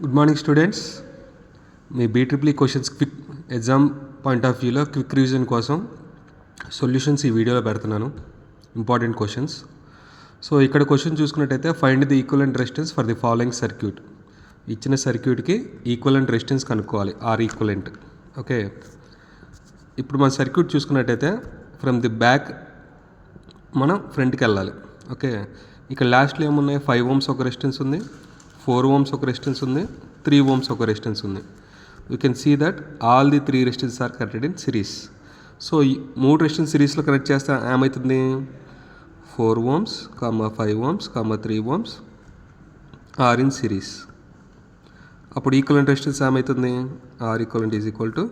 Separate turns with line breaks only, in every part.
Good morning students. మీ బీట్రిపుల్ questions quick exam point of వ్యూలో క్విక్ రివిజన్ కోసం సొల్యూషన్స్ ఈ వీడియోలో పెడుతున్నాను. Important questions. సో ఇక్కడ క్వశ్చన్ చూసుకున్నట్టయితే find the equivalent resistance for the following circuit. ఇచ్చిన సర్క్యూట్కి ఈక్వలెంట్ రెసిస్టెన్స్ కనుక్కోవాలి, ఆర్ ఈక్వలెంట్. ఓకే, ఇప్పుడు మన సర్క్యూట్ చూసుకున్నట్టయితే ఫ్రమ్ ది బ్యాక్ మనం ఫ్రంట్కి వెళ్ళాలి. ఓకే, ఇక్కడ లాస్ట్లో ఏమున్నాయి, 5 ohms ఒక రెసిస్టెన్స్ ఉంది, 4 ohms ఒక రెసిస్టెన్స్ ఉంది, 3 ohms ఒక రెసిస్టెన్స్ ఉంది. You can see that all the 3 resistance are connected in series. So ఈ 3 రెసిస్టెన్స్ సిరీస్లో కనెక్ట్ చేస్తే ఏమవుతుంది, 4 ohms, 5 ohms, 3 ohms are in series. అప్పుడు ఈక్వలెంట్ రెసిస్టెన్స్ ఏమవుతుంది, R equivalent is equal to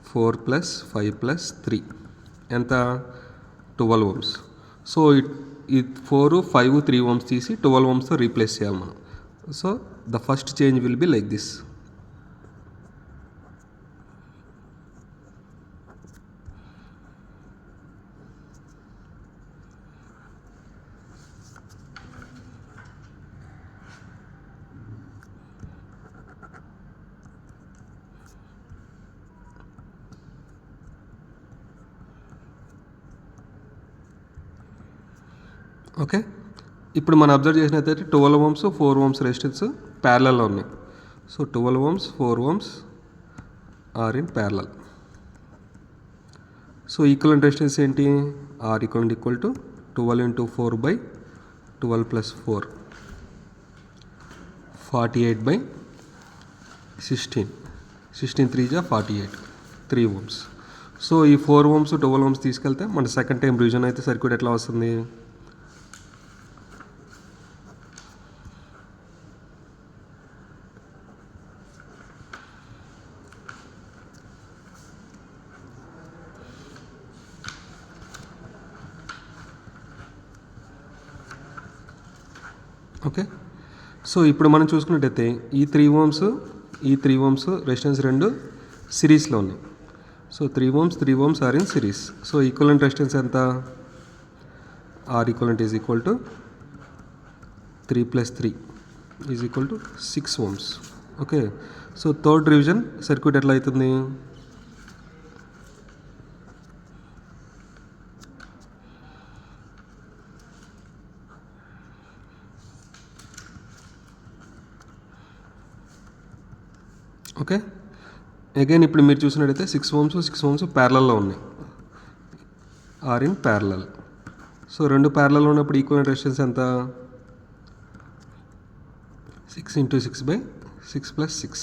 4 + 5 + 3 ఎంత, 12 ohms. సో ఈ 4, 5, 3 ohms తీసి 12 ohmsతో రీప్లేస్ చేయాలి మనం. So the first change will be like this. Okay, ఇప్పుడు మనం అబ్జర్వ్ చేసినట్లయితే 12 ohms, 4 ohms రెసిస్టెన్స్ ప్యారలల్లో ఉన్నాయి. So 12 ohms, 4 ohms are in parallel. So equivalent resistance ఏంటి, R equivalent equal to 12 × 4/12 + 4 48/16. 16 3 = 48, 3 ohms. So ఈ 4 ohms 12 ohms తీసుకెళ్తే మన సెకండ్ టైం రివిజన్ అయితే సర్క్యూట్ ఎట్లా వస్తుంది, ఓకే. సో ఇప్పుడు మనం చూసుకున్నట్టయితే ఈ 3 ohms రెసిస్టెన్స్ రెండు సిరీస్లో ఉన్నాయి. So 3 ohms are in series. So equivalent resistance ఎంత, R equivalent is equal to 3 + 3 is equal to 6 ohms. Okay, so third revision circuit ఎట్లా అవుతుంది, ఓకే. అగైన్ ఇప్పుడు మీరు చూసినట్టయితే 6 ohms ప్యారలల్లో ఉన్నాయి, ఆర్ ఇన్ ప్యారలల్. సో రెండు ప్యారలల్ ఉన్నప్పుడు ఈక్వలెంట్ రెసిస్టెన్స్ ఎంత, 6 × 6/6 + 6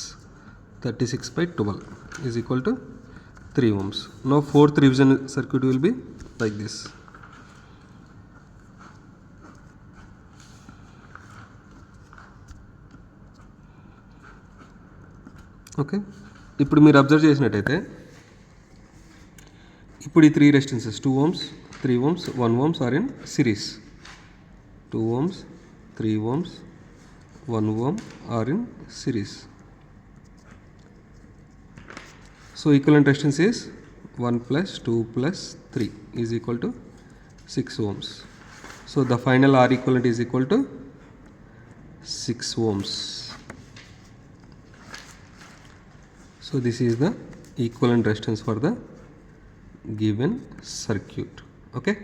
36/12 is equal to 3 ohms. Now fourth revision circuit will be like this. Okay, ఇప్పుడు మీరు అబ్జర్వ్ చేసినట్టయితే ఇప్పుడు ఈ 3 resistances 2 ohms, 3 ohms, 1 ohms are in series. 2 ohms, 3 ohms, 1 ohm are in series. So equivalent resistance is 1 + 2 + 3 is equal to 6 ohms. So the final R equivalent is equal to 6 ohms. So this is the equivalent resistance for the given circuit. Okay.